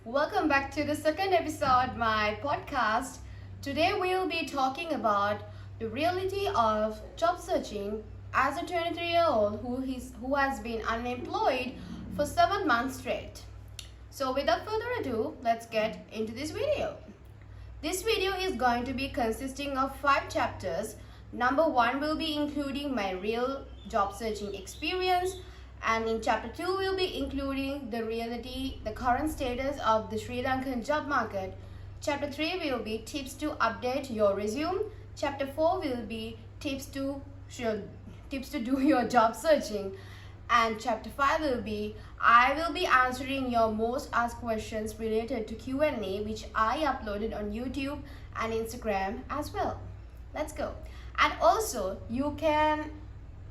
Welcome back to the second episode my podcast. Today we'll be talking about the reality of job searching as a 23-year-old who has been unemployed for 7 months straight. So without further ado, let's get into this video. This video is going to be consisting of 5 chapters. Number 1 will be including my real job searching experience, and in chapter 2 we'll be including the current status of the Sri Lankan job market. Chapter 3 will be tips to update your resume. Chapter 4 will be tips to do your job searching. And chapter 5 will be I will be answering your most asked questions related to Q&A, which I uploaded on YouTube and Instagram as well. Let's go. And also you can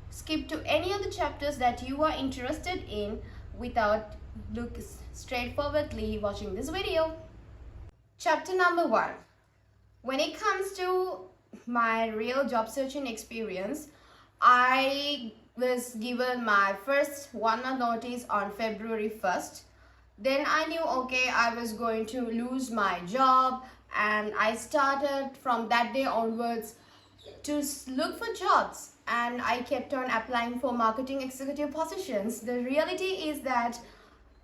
skip to any of the chapters that you are interested in without straightforwardly watching this video. Chapter number 1. When it comes to my real job searching experience, I was given my first 1 month notice on February 1st. Then I knew I was going to lose my job, and I started from that day onwards to look for jobs, and I kept on applying for marketing executive positions. The reality is that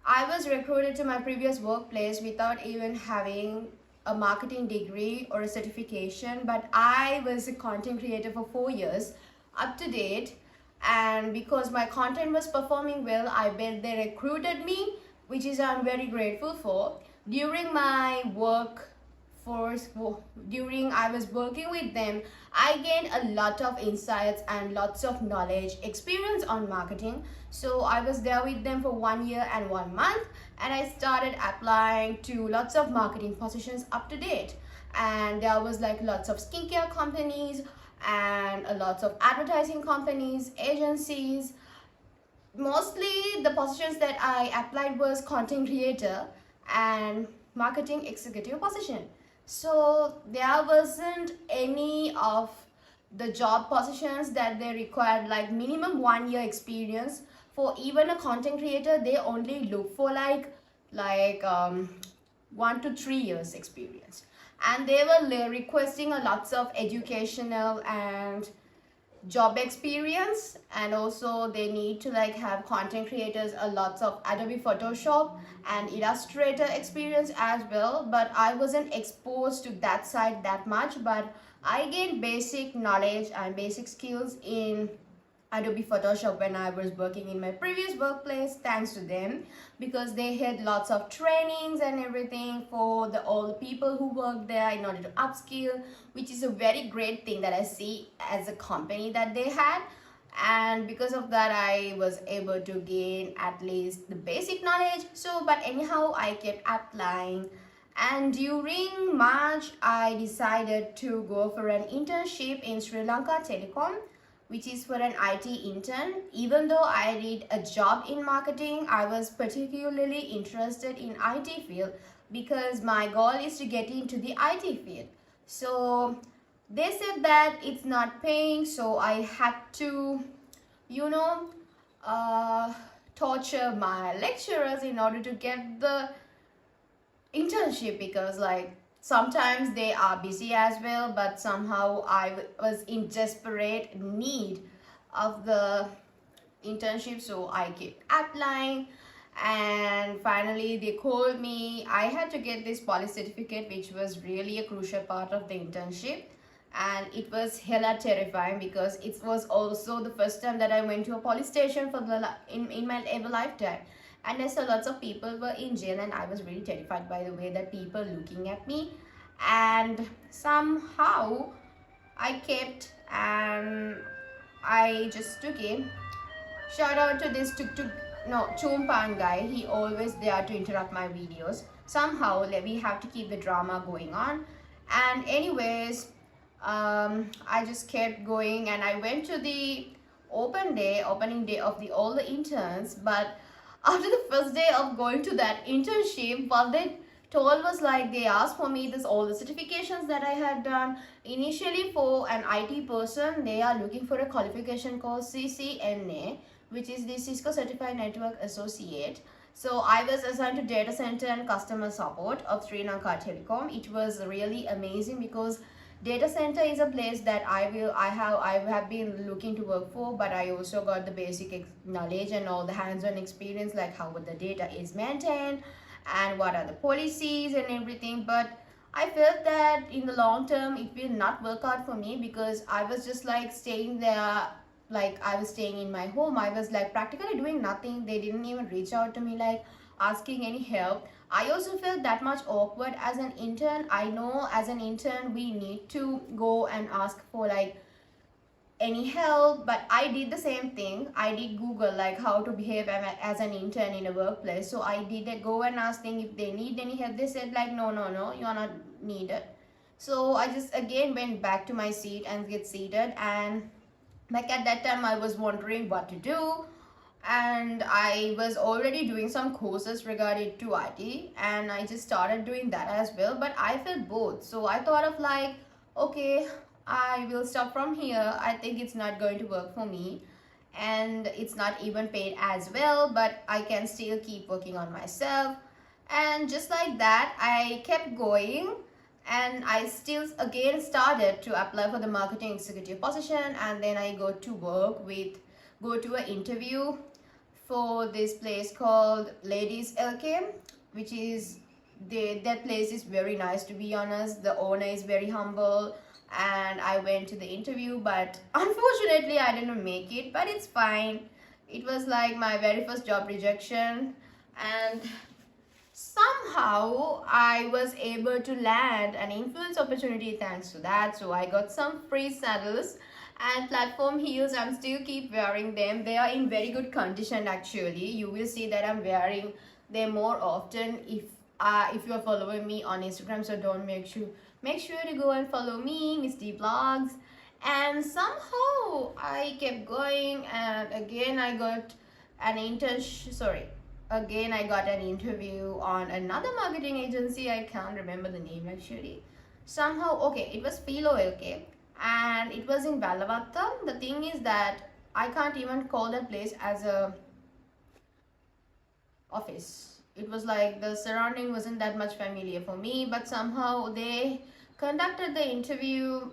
I was recruited to my previous workplace without even having a marketing degree or a certification, but I was a content creator for 4 years, up to date, and because my content was performing well, I bet they recruited me, which is I'm very grateful for. During my during I was working with them, I gained a lot of insights and lots of knowledge, experience on marketing. So I was there with them for 1 year and 1 month, and I started applying to lots of marketing positions up to date. And there was like lots of skincare companies and a lot of advertising companies, agencies. Mostly the positions that I applied was content creator and marketing executive position. So there wasn't any of the job positions that they required like minimum 1 year experience. For even a content creator, they only look for like 1 to 3 years experience, and they were requesting a lots of educational and job experience, and also they need to have content creators a lots of Adobe Photoshop and Illustrator experience as well. But I wasn't exposed to that side that much, but I gained basic knowledge and basic skills in Adobe Photoshop when I was working in my previous workplace, thanks to them, because they had lots of trainings and everything for all the people who work there in order to upskill, which is a very great thing that I see as a company that they had. And because of that, I was able to gain at least the basic knowledge. But anyhow, I kept applying, and during March I decided to go for an internship in Sri Lanka Telecom, which is for an IT intern. Even though I did a job in marketing, I was particularly interested in IT field because my goal is to get into the IT field. So they said that it's not paying, so I had to, torture my lecturers in order to get the internship, because sometimes they are busy as well, but somehow I was in desperate need of the internship, so I kept applying. And finally they called me. I had to get this police certificate, which was really a crucial part of the internship, and it was hella terrifying because it was also the first time that I went to a police station for in my ever lifetime. And I saw lots of people were in jail, and I was really terrified by the way that people looking at me. And somehow I kept, and I just took it. Shout out to this Chumpan guy. He always there to interrupt my videos. Somehow we have to keep the drama going on. And anyways, I just kept going, and I went to the opening day of all the interns. But after the first day of going to that internship, what they told was they asked for me all the certifications that I had done. Initially, for an IT person, they are looking for a qualification called CCNA, which is the Cisco Certified Network Associate. So I was assigned to data center and customer support of Sri Lanka Telecom. It was really amazing because data center is a place that I have been looking to work for, but I also got the basic knowledge and all the hands-on experience, like how the data is maintained and what are the policies and everything. But I felt that in the long term it will not work out for me because I was just like staying there, like I was staying in my home. I was like practically doing nothing. They didn't even reach out to me like asking any help. I also felt that much awkward as an intern. I know as an intern we need to go and ask for like any help, but I did the same thing. I did Google like how to behave as an intern in a workplace. So I did go and ask them if they need any help. They said like no, you are not needed. So I just again went back to my seat and get seated, and like at that time I was wondering what to do, and I was already doing some courses regarding to IT, and I just started doing that as well, but I felt bored. So I thought of like, okay, I will stop from here. I think it's not going to work for me, and it's not even paid as well, but I can still keep working on myself. And just like that I kept going, and I still again started to apply for the marketing executive position, and then I go to an interview for this place called Ladies LK, which is that place is very nice, to be honest. The owner is very humble, and I went to the interview, but unfortunately I didn't make it, but it's fine. It was like my very first job rejection, and somehow I was able to land an influence opportunity thanks to that. So I got some free saddles and platform heels. I'm still keep wearing them. They are in very good condition actually. You will see that I'm wearing them more often if you are following me on Instagram. So don't make sure to go and follow me, Miss D Vlogs. And somehow I kept going, and again I got an again I got an interview on another marketing agency. I can't remember the name actually. Somehow, okay, it was Philo LK, and it was in Balavatta. The thing is that I can't even call that place as a office. It was like the surrounding wasn't that much familiar for me, but somehow they conducted the interview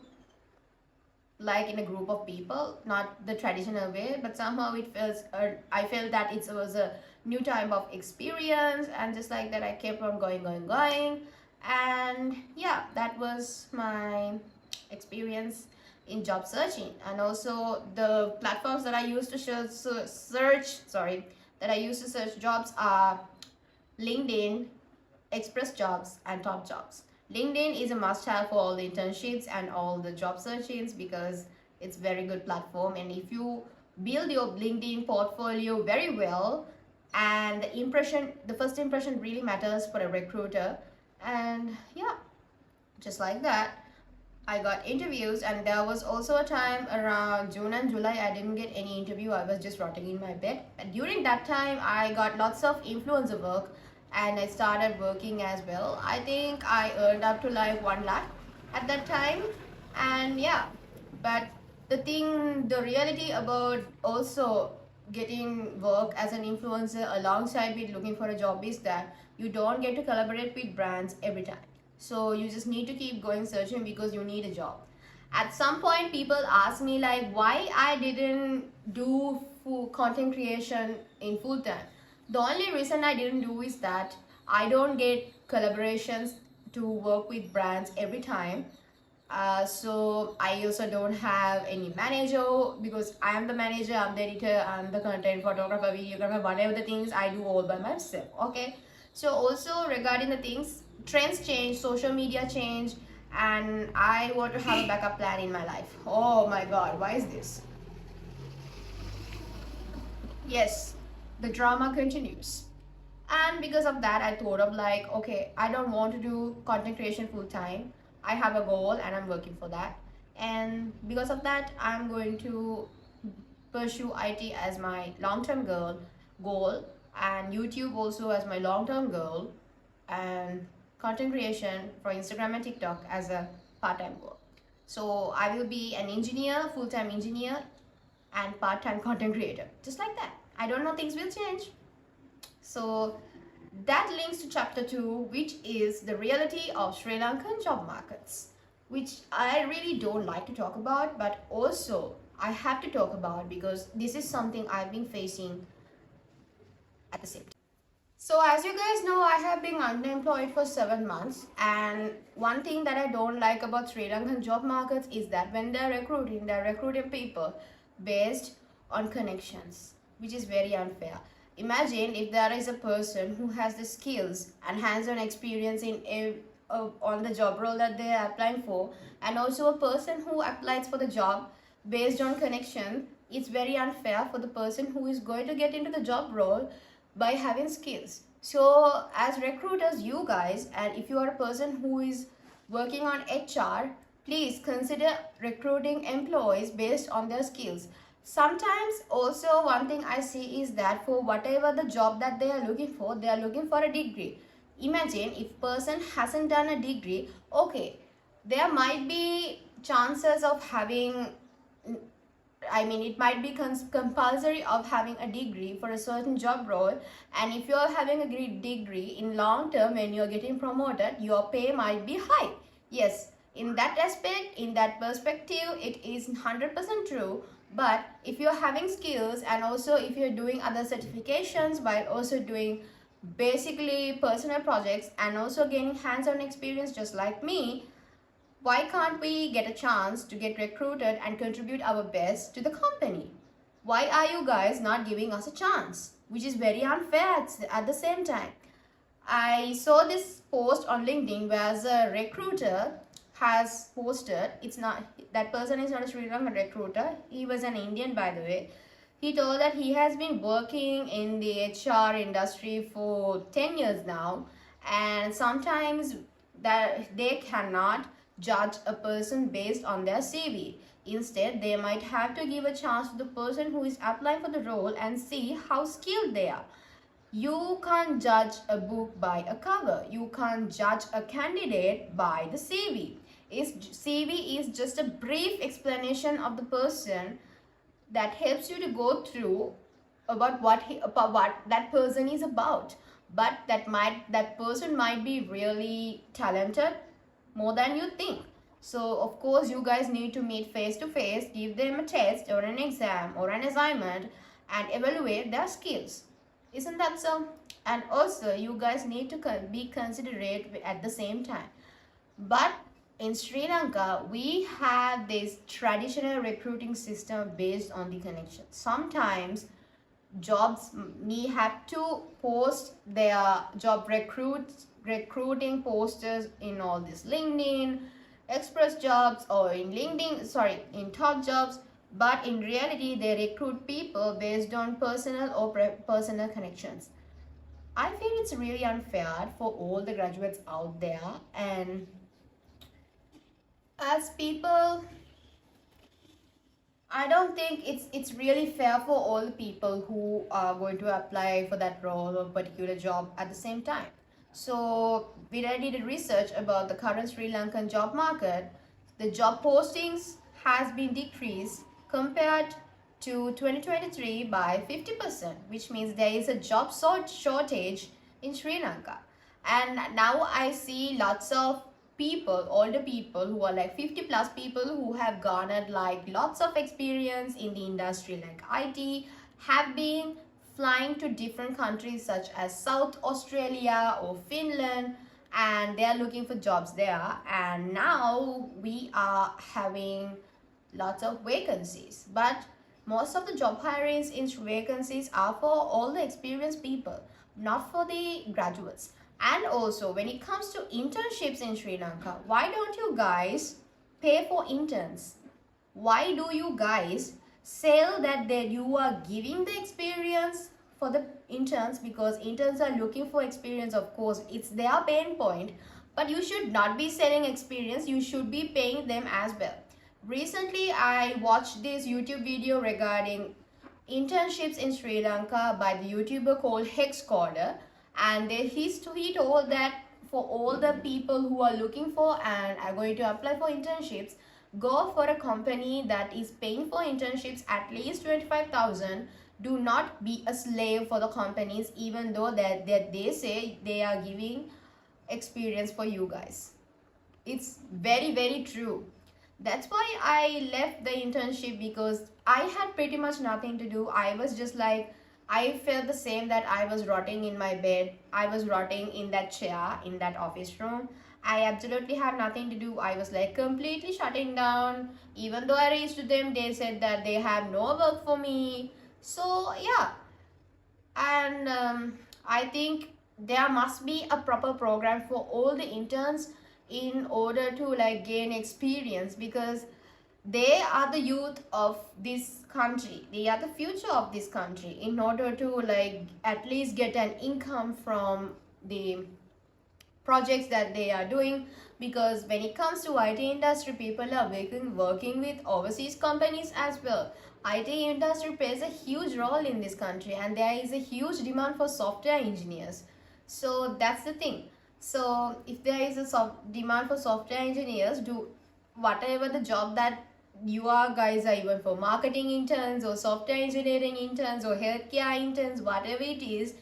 like in a group of people, not the traditional way, but somehow it feels I felt that it was a new type of experience, and just like that I kept on going, and yeah, that was my experience in job searching. And also the platforms that I used to search jobs are LinkedIn, Express Jobs, and Top Jobs. LinkedIn is a must-have for all the internships and all the job searchings because it's very good platform, and if you build your LinkedIn portfolio very well, and the first impression really matters for a recruiter. And yeah, just like that I got interviews. And there was also a time around June and July I didn't get any interview. I was just rotting in my bed, and during that time I got lots of influencer work, and I started working as well. I think I earned up to like 1 lakh at that time. And yeah, but the reality about also getting work as an influencer alongside with looking for a job is that you don't get to collaborate with brands every time. So you just need to keep going searching because you need a job. At some point people ask me like why I didn't do full content creation in full time. The only reason I didn't do is that I don't get collaborations to work with brands every time. So I also don't have any manager because I am the manager, I'm the editor, I'm the content photographer, videographer, whatever the things I do all by myself. Okay. So also regarding the things, trends change, social media change, and I want to have a backup plan in my life. Oh my god, why is this? Yes, the drama continues. And because of that I thought of like, okay, I don't want to do content creation full time. I have a goal and I'm working for that, and because of that I'm going to pursue IT as my long-term goal, and YouTube also as my long-term goal, and content creation for Instagram and TikTok as a part-time goal. So I will be an engineer, full-time engineer, and part-time content creator, just like that. I don't know, things will change. So that links to chapter 2, which is the reality of Sri Lankan job markets, which I really don't like to talk about, but also I have to talk about because this is something I've been facing at the same time. So as you guys know, I have been unemployed for 7 months, and one thing that I don't like about Sri Lankan job markets is that when they're recruiting people based on connections, which is very unfair. Imagine if there is a person who has the skills and hands-on experience on the job role that they are applying for, and also a person who applies for the job based on connection. It's very unfair for the person who is going to get into the job role by having skills. So as recruiters, you guys, and if you are a person who is working on HR, please consider recruiting employees based on their skills. Sometimes also one thing I see is that for whatever the job that they are looking for, they are looking for a degree. Imagine if person hasn't done a degree, okay, there might be chances of having, it might be compulsory of having a degree for a certain job role, and if you're having a great degree, in long term when you're getting promoted, your pay might be high. Yes, in that aspect, in that perspective, it is 100% true. But if you're having skills, and also if you're doing other certifications while also doing basically personal projects and also gaining hands-on experience just like me, why can't we get a chance to get recruited and contribute our best to the company? Why are you guys not giving us a chance? Which is very unfair at the same time. I saw this post on LinkedIn where a recruiter has posted, it's not, that person is not a Sri Lankan recruiter, he was an Indian by the way. He told that he has been working in the HR industry for 10 years now, and sometimes that they cannot judge a person based on their CV. Instead, they might have to give a chance to the person who is applying for the role and see how skilled they are. You can't judge a book by a cover. You can't judge a candidate by the CV. CV is just a brief explanation of the person that helps you to go through about what that person is about. But that person might be really talented, more than you think. So of course you guys need to meet face to face, give them a test or an exam or an assignment and evaluate their skills. Isn't that so? And also you guys need to be considerate at the same time. But in Sri Lanka, we have this traditional recruiting system based on the connection. Sometimes jobs may have to post their job recruiting posters in all this LinkedIn, Express Jobs, or in Top Jobs, but in reality they recruit people based on personal connections. I feel it's really unfair for all the graduates out there, and as people, I don't think it's really fair for all the people who are going to apply for that role or particular job at the same time. So we already did research about the current Sri Lankan job market. The job postings has been decreased compared to 2023 by 50%, which means there is a job shortage in Sri Lanka. And now I see lots of people, older people who are like 50 plus people who have garnered like lots of experience in the industry like IT, have been flying to different countries such as South Australia or Finland, and they are looking for jobs there. And now we are having lots of vacancies, but most of the job hirings in vacancies are for all the experienced people, not for the graduates. And also when it comes to internships in Sri Lanka, why don't you guys pay for interns? Why do you guys sell that you are giving the experience for the interns? Because interns are looking for experience, of course, it's their pain point, but you should not be selling experience, you should be paying them as well. Recently I watched this YouTube video regarding internships in Sri Lanka by the YouTuber called Hexcoder, and he told that for all the people who are looking for and are going to apply for internships, go for a company that is paying for internships at least 25,000 Do not be a slave for the companies, even though that they say they are giving experience for you guys. It's very, very true. That's why I left the internship, because I had pretty much nothing to do. I was just like, I felt the same, that I was rotting in my bed. I was rotting in that chair in that office room. I absolutely had nothing to do. I was like completely shutting down. Even though I reached to them, they said that they have no work for me. So yeah, and I think there must be a proper program for all the interns in order to like gain experience, because they are the youth of this country, they are the future of this country. In order to like at least get an income from the projects that they are doing, because when it comes to IT industry, people are working with overseas companies as well. IT industry plays a huge role in this country, and there is a huge demand for software engineers. So that's the thing. So if there is a demand for software engineers, do whatever the job that you are guys are, even for marketing interns or software engineering interns or healthcare interns, whatever it is,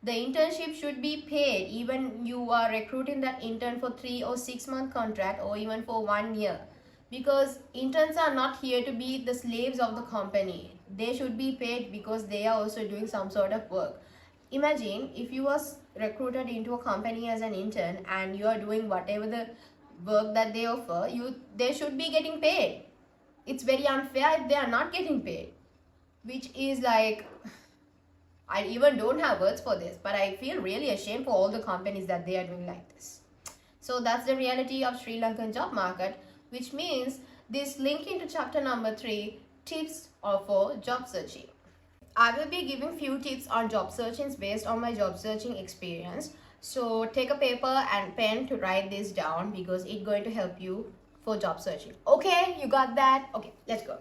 the internship should be paid. Even you are recruiting that intern for 3 or 6 month contract, or even for 1 year, because interns are not here to be the slaves of the company. They should be paid because they are also doing some sort of work. Imagine if you was recruited into a company as an intern and you are doing whatever the work that they offer you, they should be getting paid. It's very unfair if they are not getting paid, which is like, I even don't have words for this, but I feel really ashamed for all the companies that they are doing like this. So that's the reality of Sri Lankan job market, which means this link into chapter number 3, tips for job searching. I will be giving few tips on job searching based on my job searching experience. So take a paper and pen to write this down, because it's going to help you for job searching. Okay, you got that? Okay, let's go.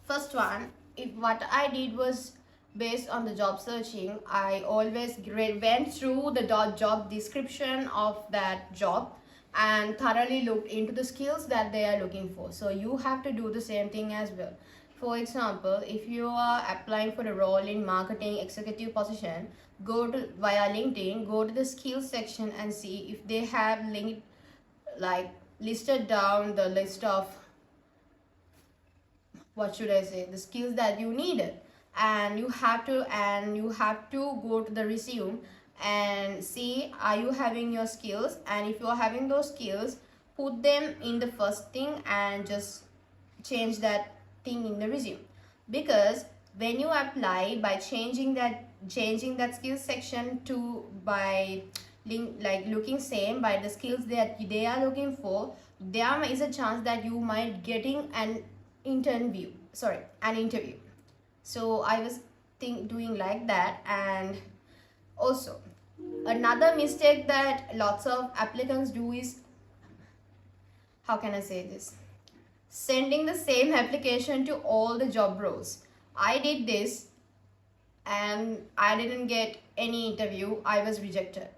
First one, if what I did was based on the job searching, I always went through the job description of that job and thoroughly looked into the skills that they are looking for. So you have to do the same thing as well. For example, if you are applying for a role in marketing executive position, go to via LinkedIn, go to the skills section and see if they have listed down the list of, what should I say, the skills that you needed. And you have to go to the resume and see, are you having your skills, and if you are having those skills, put them in the first thing and just change that thing in the resume. Because when you apply, by changing that skills section to by looking same by the skills that they are looking for, there is a chance that you might getting an interview. So I was doing like that. And also another mistake that lots of applicants do is, how can I say this, sending the same application to all the job roles. I did this and I didn't get any interview. I was rejected.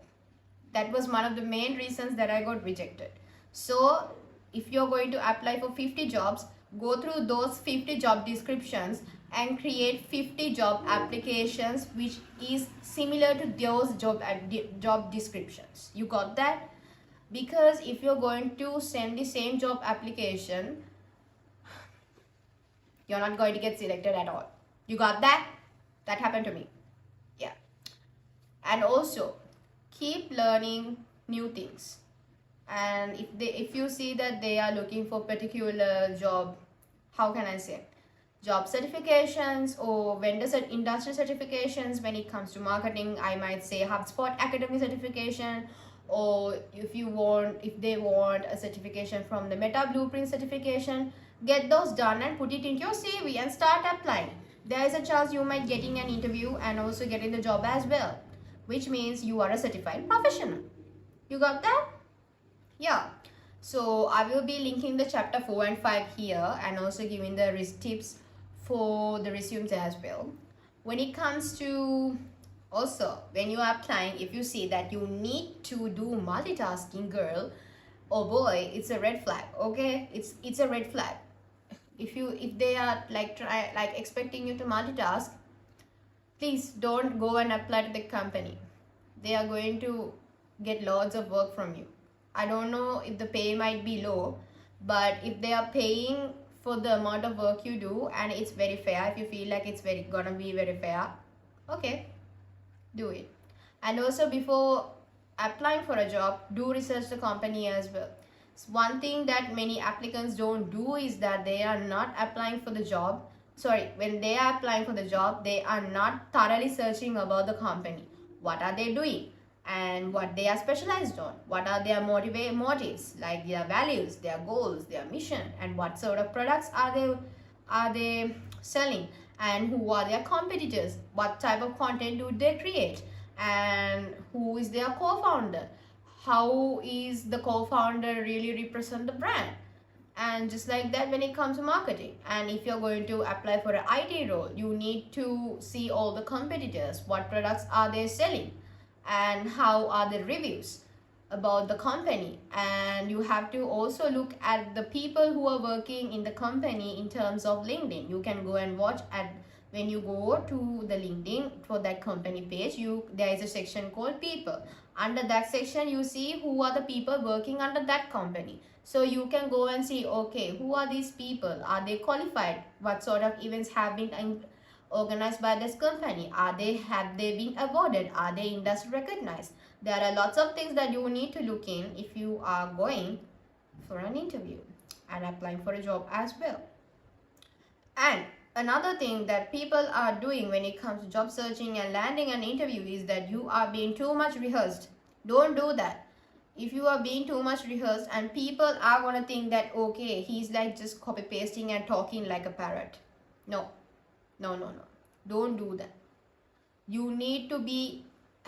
That was one of the main reasons that I got rejected. So if you're going to apply for 50 jobs, go through those 50 job descriptions and create 50 job applications which is similar to those job descriptions. You got that? Because if you're going to send the same job application, you're not going to get selected at all. You got that? That happened to me. Yeah. And also keep learning new things. And if you see that they are looking for particular job, how can I say, job certifications or industry certifications, when it comes to marketing, I might say HubSpot Academy certification, or if they want a certification from the Meta Blueprint certification, get those done and put it into your CV and start applying. There is a chance you might getting an interview and also getting the job as well, which means you are a certified professional. You got that? Yeah. So I will be linking the chapter 4 and 5 here, and also giving the tips for the resumes as well. When it comes to, also when you are applying, if you see that you need to do multitasking, girl or boy, it's a red flag. Okay, it's a red flag. If they are expecting you to multitask, please don't go and apply to the company. They are going to get lots of work from you. I don't know if the pay might be low, but if they are paying for the amount of work you do and it's very fair, if you feel like it's gonna be very fair, okay, do it. And also, before applying for a job, do research the company as well. One thing that many applicants don't do is that they are not applying for the job. Sorry, when they are applying for the job, they are not thoroughly searching about the company. What are they doing? And what they are specialized on, what are their motives, like their values, their goals, their mission, and what sort of products are they selling, and who are their competitors, what type of content do they create, and who is their co-founder, how is the co-founder really represent the brand. And just like that, when it comes to marketing, and if you're going to apply for an IT role, you need to see all the competitors, what products are they selling, and how are the reviews about the company. And you have to also look at the people who are working in the company in terms of LinkedIn. You can go and watch at when you go to the LinkedIn for that company page, there is a section called people. Under that section, you see who are the people working under that company. So you can go and see, okay, who are these people, are they qualified, what sort of events have been organized by this company, have they been awarded, are they industry recognized. There are lots of things that you need to look in if you are going for an interview and applying for a job as well. And another thing that people are doing when it comes to job searching and landing an interview is that you are being too much rehearsed. Don't do that. If you are being too much rehearsed, and people are gonna think that, okay, he's like just copy pasting and talking like a parrot. No, don't do that. You need to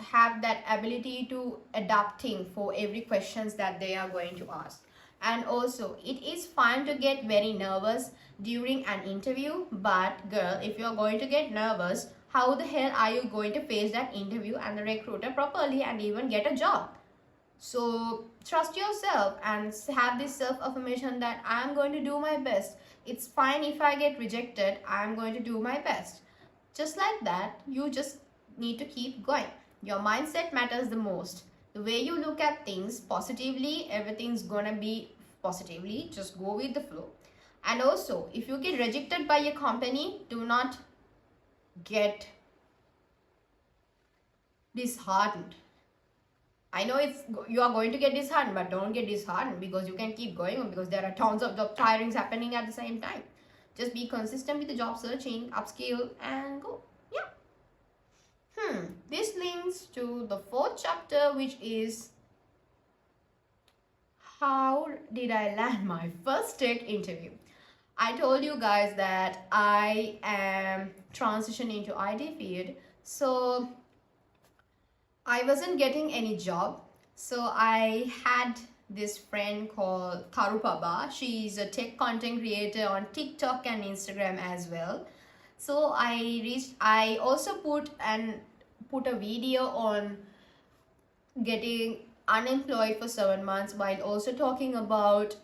have that ability to adapting for every questions that they are going to ask. And also, it is fine to get very nervous during an interview, but girl, if you're going to get nervous, how the hell are you going to face that interview and the recruiter properly and even get a job? So trust yourself and have this self-affirmation that I'm going to do my best. It's fine if I get rejected, I'm going to do my best. Just like that, you just need to keep going. Your mindset matters the most. The way you look at things positively, everything's gonna be positively. Just go with the flow. And also, if you get rejected by a company, do not get disheartened. I know you are going to get disheartened, but don't get disheartened, because you can keep going on, because there are tons of job hirings happening at the same time. Just be consistent with the job searching, upskill, and go. Yeah. This links to the 4th chapter, which is how did I land my first tech interview. I told you guys that I am transitioning to IT field, so I wasn't getting any job. So I had this friend called Tharupaba. She's a tech content creator on TikTok and Instagram as well. So I also put a video on getting unemployed for 7 months, while also talking about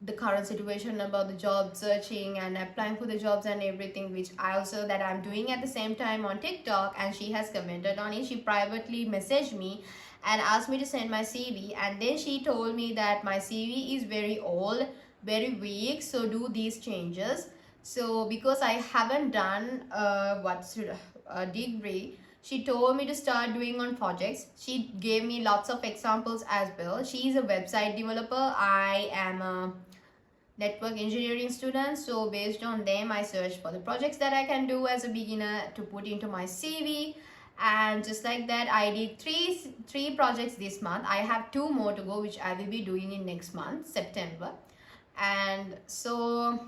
the current situation, about the job searching and applying for the jobs and everything, which I'm doing at the same time on TikTok. And she has commented on it. She privately messaged me and asked me to send my CV, and then she told me that my CV is very old, very weak, so do these changes. So because I haven't done a degree, she told me to start doing on projects. She gave me lots of examples as well. She is a website developer. I am a network engineering student, so based on them I searched for the projects that I can do as a beginner to put into my CV. And just like that, I did three projects this month. I have 2 more to go, which I will be doing in next month, September. And so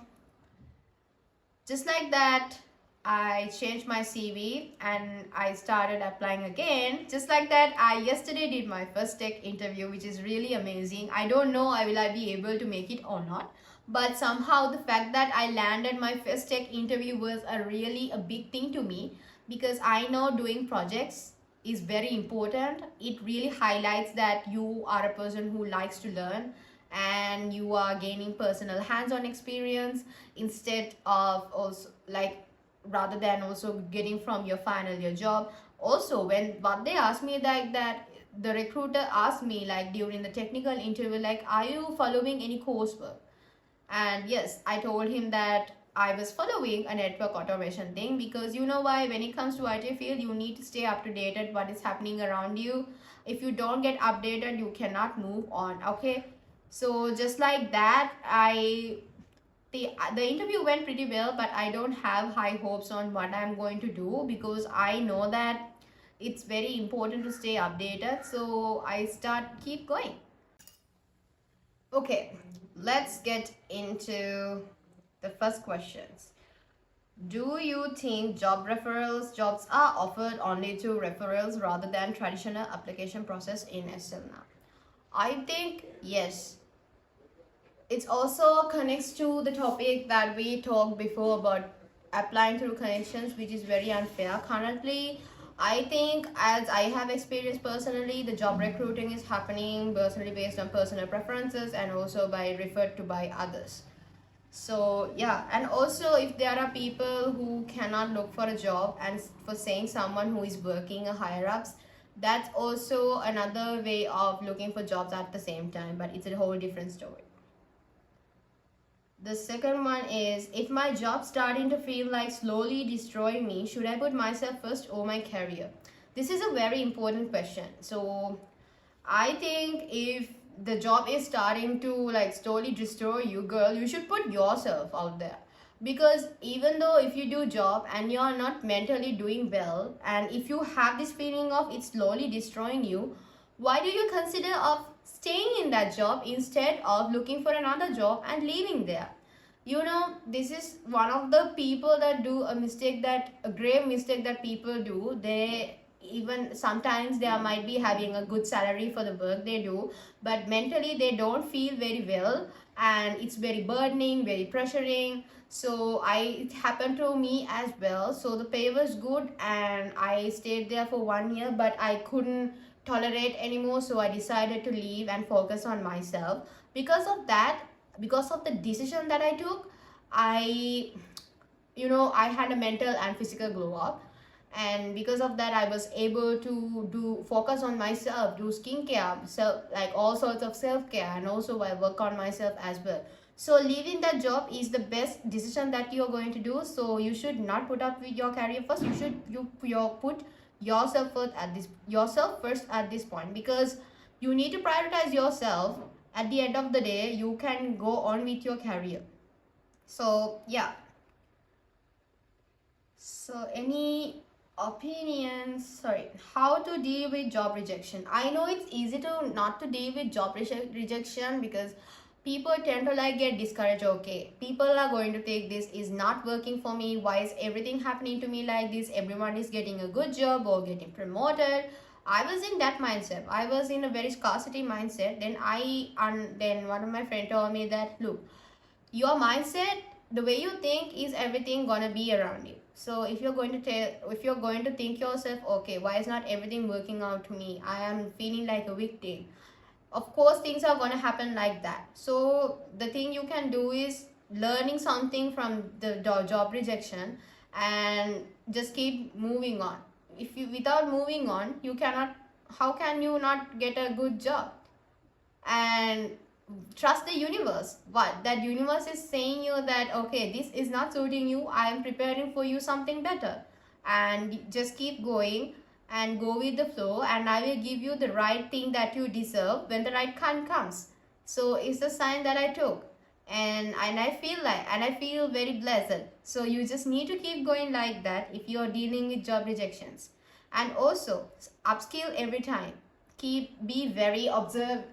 just like that, I changed my CV and I started applying again. Just like that, I yesterday did my first tech interview, which is really amazing. I don't know will I be able to make it or not, but somehow the fact that I landed my first tech interview was really a big thing to me, because I know doing projects is very important. It really highlights that you are a person who likes to learn and you are gaining personal hands-on experience, instead of also like rather than also getting from your final year job. Also, when what they asked me like that, the recruiter asked me like during the technical interview, like, are you following any coursework? And yes, I told him that I was following a network automation thing, because you know why, when it comes to IT field, you need to stay up to date at what is happening around you. If you don't get updated, you cannot move on. Okay, so just like that, the interview went pretty well, but I don't have high hopes on what I'm going to do, because I know that it's very important to stay updated. So I start keep going. Okay, let's get into the first questions. Do you think jobs are offered only to referrals rather than traditional application process in SL now? I think yes. It also connects to the topic that we talked before about applying through connections, which is very unfair currently. I think, as I have experienced personally, the job recruiting is happening personally based on personal preferences and also by referred to by others. So yeah, and also if there are people who cannot look for a job and for saying someone who is working a higher ups, that's also another way of looking for jobs at the same time, but it's a whole different story. The second one is, if my job starting to feel like slowly destroying me, should I put myself first or my career? This is a very important question. So I think if the job is starting to like slowly destroy you, girl, you should put yourself out there. Because even though if you do job and you are not mentally doing well, and if you have this feeling of it's slowly destroying you, why do you consider of staying in that job instead of looking for another job and leaving there? You know, this is one of the people that do a mistake, that a grave mistake that people do. They even sometimes they might be having a good salary for the work they do, but mentally they don't feel very well, and it's very burdening, very pressuring. So it happened to me as well. So the pay was good and I stayed there for 1 year, but I couldn't tolerate anymore, so I decided to leave and focus on myself. Because of that, because of the decision that I took, I I had a mental and physical glow up, and because of that I was able to do focus on myself, do skincare, self, like all sorts of self-care, and also I work on myself as well. So leaving that job is the best decision that you're going to do. So you should not put up with your career first. You put yourself first at this point, because you need to prioritize yourself. At the end of the day, you can go on with your career. So yeah, so any opinions? Sorry, how to deal with job rejection? I know it's easy to not to deal with job rejection, because people tend to like get discouraged. Okay, people are going to take this is not working for me. Why is everything happening to me like this? Everyone is getting a good job or getting promoted. I was in that mindset. I was in a very scarcity mindset. Then one of my friends told me that, look, your mindset, the way you think, is everything gonna be around you. So if you're going to think yourself, okay, why is not everything working out to me? I am feeling like a victim. Of course, things are gonna happen like that. So the thing you can do is learning something from the job rejection and just keep moving on. If you without moving on, you cannot. How can you not get a good job? And trust the universe. What that universe is saying you that, okay, this is not suiting you, I am preparing for you something better. And just keep going and go with the flow, and I will give you the right thing that you deserve when the right time comes. So it's the sign that I took, and I feel very blessed. So you just need to keep going like that if you're dealing with job rejections. And also upskill every time. Be very observed,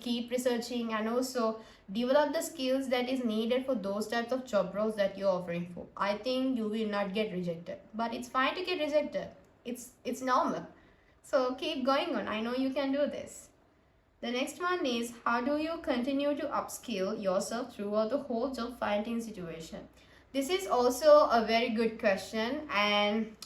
keep researching, and also develop the skills that is needed for those types of job roles that you're offering for. I think you will not get rejected, but it's fine to get rejected. It's normal. So keep going on. I know you can do this. The next one is, how do you continue to upskill yourself throughout the whole job finding situation? This is also a very good question, and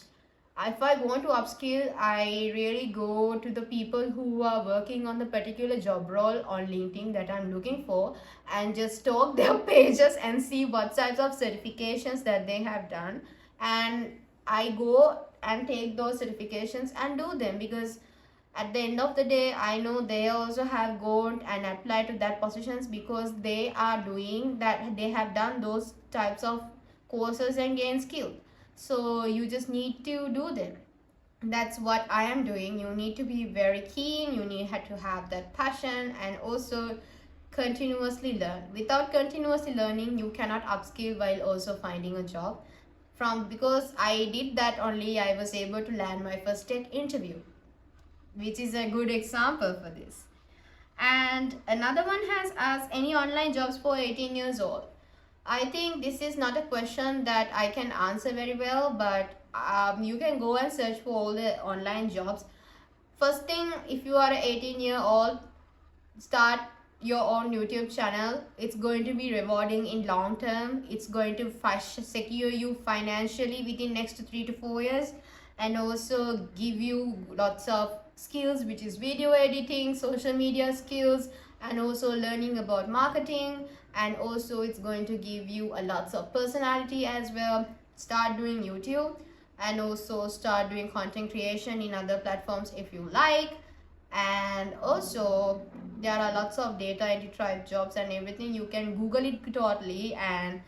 if I want to upskill, I really go to the people who are working on the particular job role on LinkedIn that I'm looking for, and just stalk their pages and see what types of certifications that they have done. And I go and take those certifications and do them, because at the end of the day, I know they also have gone and applied to that positions, because they are doing that, they have done those types of courses and gain skill. So you just need to do them. That's what I am doing. You need to be very keen, you need to have that passion, and also continuously learn. Without continuously learning, you cannot upskill while also finding a job. Because I did that only, I was able to land my first tech interview, which is a good example for this. And another one has asked, any online jobs for 18 years old? I think this is not a question that I can answer very well, but you can go and search for all the online jobs. First thing, if you are 18-year-old, start your own YouTube channel. It's going to be rewarding in long term. It's going to secure you financially within next 3 to 4 years, and also give you lots of skills, which is video editing, social media skills, and also learning about marketing. And also it's going to give you a lots of personality as well. Start doing YouTube, and also start doing content creation in other platforms if you like. And also there are lots of data entry type jobs and everything. You can Google it totally and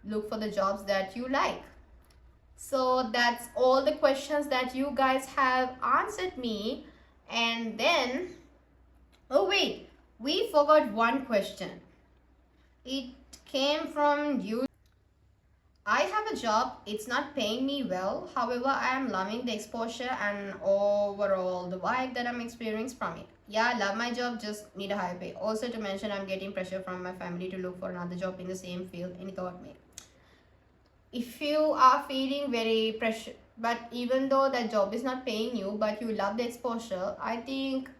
look for the jobs that you like. So that's all the questions that you guys have answered me. And then, oh wait, we forgot one question. It came from you. I have a job, it's not paying me well. However, I am loving the exposure and overall the vibe that I'm experiencing from it. Yeah, I love my job, just need a higher pay. Also to mention, I'm getting pressure from my family to look for another job in the same field. Any thought, mate? If you are feeling very pressure, but even though that job is not paying you, but you love the exposure, I think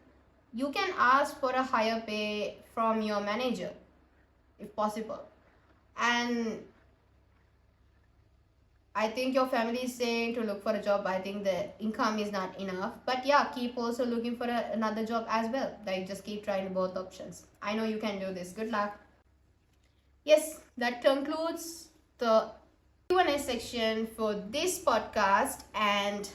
you can ask for a higher pay from your manager if possible. And I think your family is saying to look for a job. I think the income is not enough, but yeah, keep also looking for another job as well. Like, just keep trying both options. I know you can do this. Good luck. Yes, that concludes the Q&A section for this podcast, and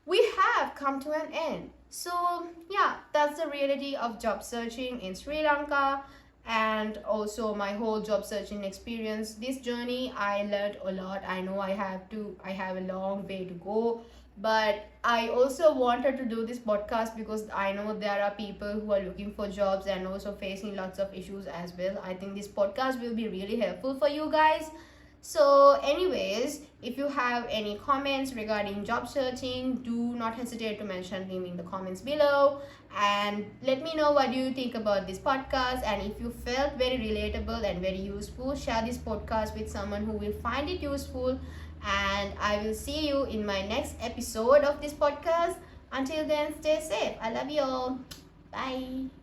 we have come to an end. So yeah, that's the reality of job searching in Sri Lanka, and also my whole job searching experience. This journey, I learned a lot. I know I have a long way to go, but I also wanted to do this podcast because I know there are people who are looking for jobs and also facing lots of issues as well. I think this podcast will be really helpful for you guys. So anyways, if you have any comments regarding job searching, do not hesitate to mention them in the comments below, and let me know what you think about this podcast. And if you felt very relatable and very useful, share this podcast with someone who will find it useful. And I will see you in my next episode of this podcast. Until then, stay safe. I love you all. Bye.